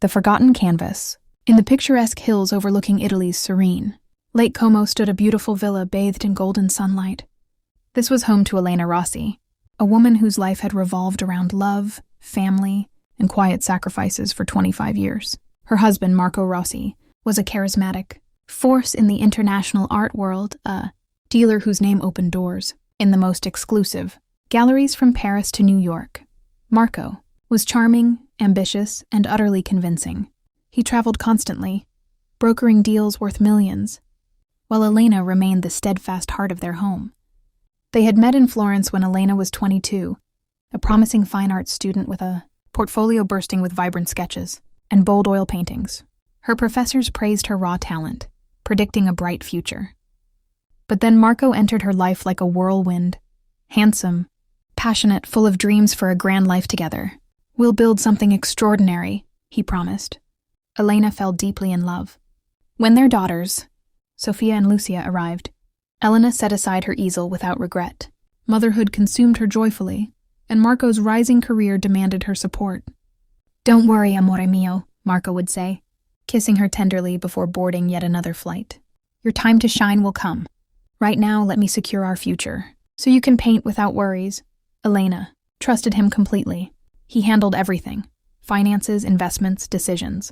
The Forgotten Canvas. In the picturesque hills overlooking Italy's Serene, Lake Como stood a beautiful villa bathed in golden sunlight. This was home to Elena Rossi, a woman whose life had revolved around love, family, and quiet sacrifices for 25 years. Her husband, Marco Rossi, was a charismatic force in the international art world, a dealer whose name opened doors in the most exclusive galleries from Paris to New York. Marco was charming, ambitious, and utterly convincing. He traveled constantly, brokering deals worth millions, while Elena remained the steadfast heart of their home. They had met in Florence when Elena was 22, a promising fine arts student with a portfolio bursting with vibrant sketches and bold oil paintings. Her professors praised her raw talent, predicting a bright future. But then Marco entered her life like a whirlwind, handsome, passionate, full of dreams for a grand life together. "We'll build something extraordinary," he promised. Elena fell deeply in love. When their daughters, Sofia and Lucia, arrived, Elena set aside her easel without regret. Motherhood consumed her joyfully, and Marco's rising career demanded her support. "Don't worry, amore mio," Marco would say, kissing her tenderly before boarding yet another flight. "Your time to shine will come. Right now, let me secure our future, so you can paint without worries." Elena trusted him completely. He handled everything: finances, investments, decisions.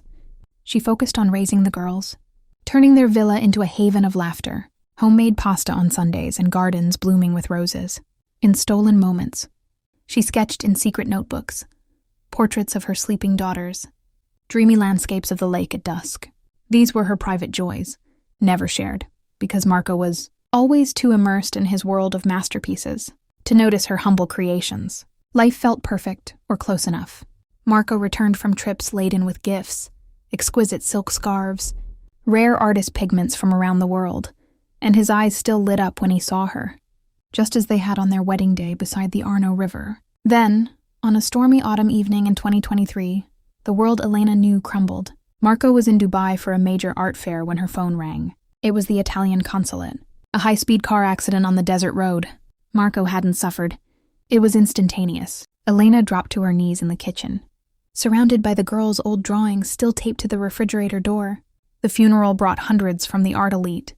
She focused on raising the girls, turning their villa into a haven of laughter, homemade pasta on Sundays and gardens blooming with roses. In stolen moments, she sketched in secret notebooks portraits of her sleeping daughters, dreamy landscapes of the lake at dusk. These were her private joys, never shared, because Marco was always too immersed in his world of masterpieces to notice her humble creations. Life felt perfect, or close enough. Marco returned from trips laden with gifts, exquisite silk scarves, rare artist pigments from around the world, and his eyes still lit up when he saw her, just as they had on their wedding day beside the Arno River. Then, on a stormy autumn evening in 2023, the world Elena knew crumbled. Marco was in Dubai for a major art fair when her phone rang. It was the Italian consulate. A high-speed car accident on the desert road. Marco hadn't suffered. It was instantaneous. Elena dropped to her knees in the kitchen, surrounded by the girls' old drawings still taped to the refrigerator door. The funeral brought hundreds from the art elite,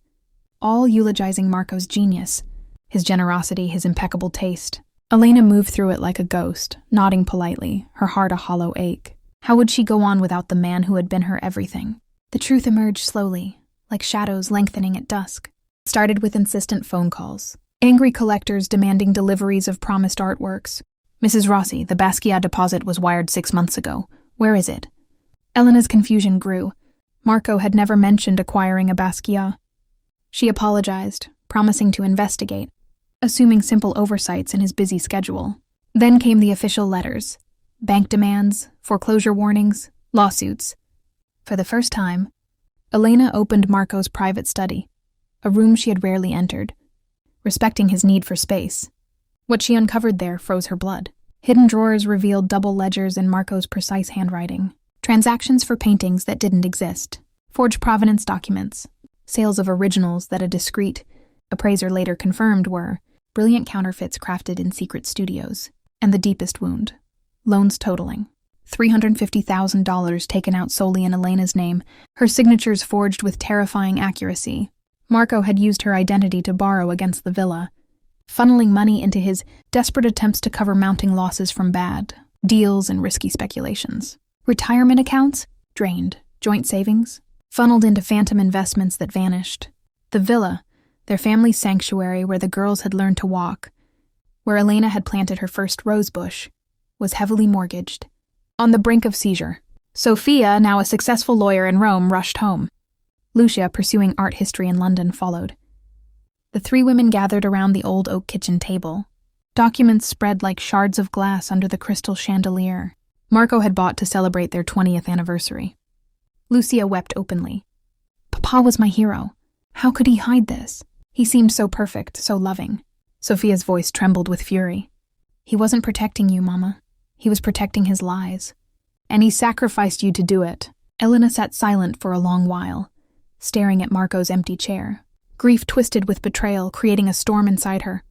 all eulogizing Marco's genius, his generosity, his impeccable taste. Elena moved through it like a ghost, nodding politely, her heart a hollow ache. How would she go on without the man who had been her everything? The truth emerged slowly, like shadows lengthening at dusk. It started with insistent phone calls, angry collectors demanding deliveries of promised artworks. "Mrs. Rossi, the Basquiat deposit was wired 6 months ago. Where is it?" Elena's confusion grew. Marco had never mentioned acquiring a Basquiat. She apologized, promising to investigate, assuming simple oversights in his busy schedule. Then came the official letters: bank demands, foreclosure warnings, lawsuits. For the first time, Elena opened Marco's private study, a room she had rarely entered, respecting his need for space. What she uncovered there froze her blood. Hidden drawers revealed double ledgers in Marco's precise handwriting, transactions for paintings that didn't exist, forged provenance documents, sales of originals that a discreet appraiser later confirmed were brilliant counterfeits crafted in secret studios, and the deepest wound: loans totaling $350,000 taken out solely in Elena's name, her signatures forged with terrifying accuracy. Marco had used her identity to borrow against the villa, funneling money into his desperate attempts to cover mounting losses from bad deals and risky speculations. Retirement accounts? Drained. Joint savings? Funneled into phantom investments that vanished. The villa, their family sanctuary where the girls had learned to walk, where Elena had planted her first rose bush, was heavily mortgaged. On the brink of seizure, Sofia, now a successful lawyer in Rome, rushed home. Lucia, pursuing art history in London, followed. The three women gathered around the old oak kitchen table, documents spread like shards of glass under the crystal chandelier Marco had bought to celebrate their 20th anniversary. Lucia wept openly. "Papa was my hero. How could he hide this? He seemed so perfect, so loving." Sofia's voice trembled with fury. "He wasn't protecting you, Mama. He was protecting his lies. And he sacrificed you to do it." Elena sat silent for a long while, staring at Marco's empty chair. Grief twisted with betrayal, creating a storm inside her.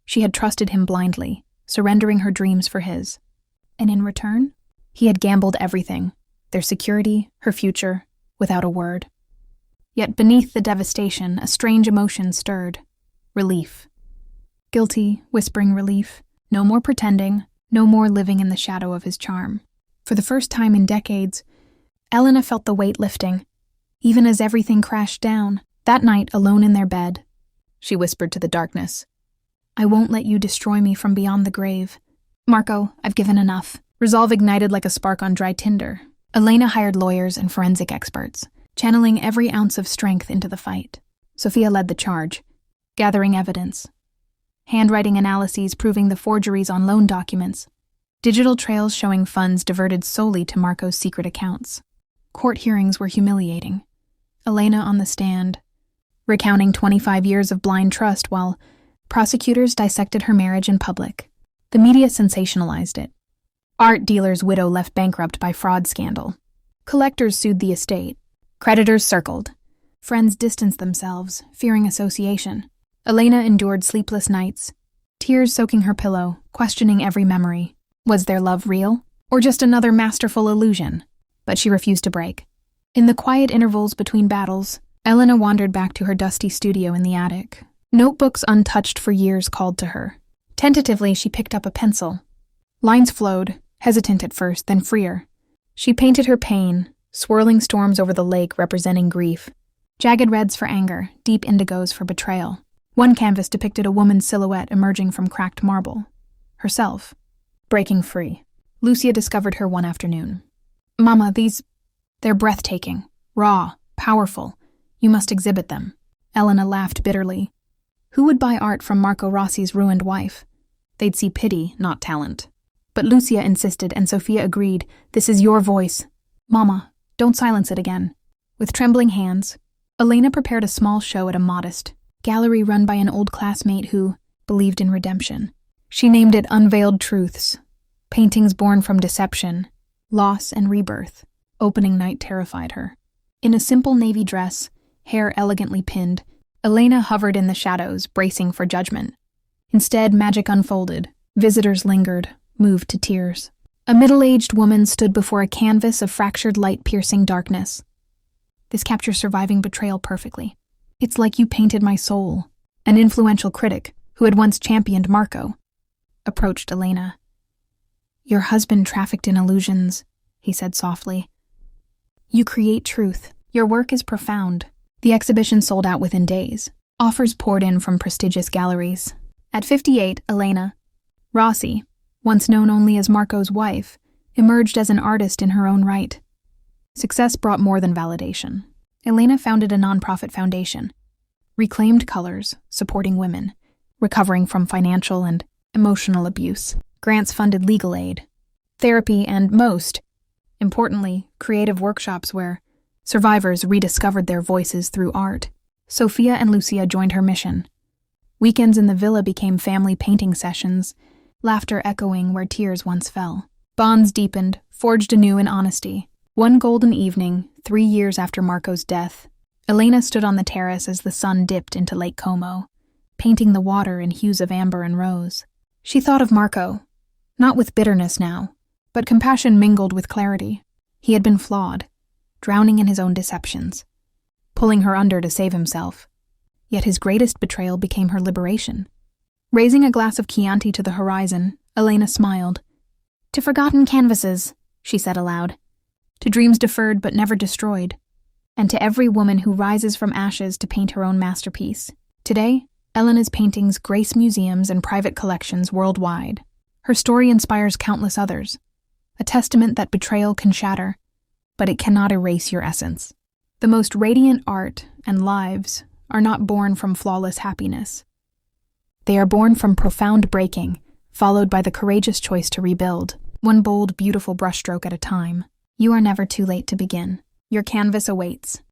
She had trusted him blindly, surrendering her dreams for his. And in return, he had gambled everything. their security, her future, without a word. Yet beneath the devastation, a strange emotion stirred. Relief. Guilty, whispering relief. No more pretending, no more living in the shadow of his charm. For the first time in decades, Elena felt the weight lifting, even as everything crashed down. That night, alone in their bed, she whispered to the darkness, "I won't let you destroy me from beyond the grave. Marco, I've given enough." Resolve ignited like a spark on dry tinder. Elena hired lawyers and forensic experts, channeling every ounce of strength into the fight. Sophia led the charge, gathering evidence. Handwriting analyses proving the forgeries on loan documents. Digital trails showing funds diverted solely to Marco's secret accounts. Court hearings were humiliating. Elena on the stand, recounting 25 years of blind trust while prosecutors dissected her marriage in public. The media sensationalized it. Art dealer's widow left bankrupt by fraud scandal. Collectors sued the estate. Creditors circled. Friends distanced themselves, fearing association. Elena endured sleepless nights, tears soaking her pillow, questioning every memory. Was their love real, or just another masterful illusion? But she refused to break. In the quiet intervals between battles, Elena wandered back to her dusty studio in the attic. Notebooks untouched for years called to her. Tentatively, she picked up a pencil. Lines flowed, hesitant at first, then freer. She painted her pain, swirling storms over the lake representing grief. Jagged reds for anger, deep indigos for betrayal. One canvas depicted a woman's silhouette emerging from cracked marble. Herself, breaking free. Lucia discovered her one afternoon. "Mama, they're breathtaking, raw, powerful. You must exhibit them." Elena laughed bitterly. Who would buy art from Marco Rossi's ruined wife? They'd see pity, not talent. But Lucia insisted, and Sophia agreed. "This is your voice. Mama, don't silence it again." With trembling hands, Elena prepared a small show at a modest gallery run by an old classmate who believed in redemption. She named it Unveiled Truths, paintings born from deception, loss, and rebirth. Opening night terrified her. In a simple navy dress, hair elegantly pinned, Elena hovered in the shadows, bracing for judgment. Instead, magic unfolded. Visitors lingered, moved to tears. A middle-aged woman stood before a canvas of fractured light-piercing darkness. "This captures surviving betrayal perfectly. It's like you painted my soul." An influential critic, who had once championed Marco, approached Elena. "Your husband trafficked in illusions," he said softly. "You create truth. Your work is profound." The exhibition sold out within days. Offers poured in from prestigious galleries. At 58, Elena Rossi, once known only as Marco's wife, emerged as an artist in her own right. Success brought more than validation. Elena founded a nonprofit foundation, Reclaimed Colors, supporting women, recovering from financial and emotional abuse. Grants funded legal aid, therapy, and most importantly, creative workshops where survivors rediscovered their voices through art. Sophia and Lucia joined her mission. Weekends in the villa became family painting sessions, laughter echoing where tears once fell. Bonds deepened, forged anew in honesty. One golden evening, 3 years after Marco's death, Elena stood on the terrace as the sun dipped into Lake Como, painting the water in hues of amber and rose. She thought of Marco, not with bitterness now, but compassion mingled with clarity. He had been flawed, drowning in his own deceptions, pulling her under to save himself. Yet his greatest betrayal became her liberation. Raising a glass of Chianti to the horizon, Elena smiled. "To forgotten canvases," she said aloud. "To dreams deferred but never destroyed. And to every woman who rises from ashes to paint her own masterpiece." Today, Elena's paintings grace museums and private collections worldwide. Her story inspires countless others, a testament that betrayal can shatter, but it cannot erase your essence. The most radiant art and lives are not born from flawless happiness. They are born from profound breaking, followed by the courageous choice to rebuild, one bold, beautiful brushstroke at a time. You are never too late to begin. Your canvas awaits.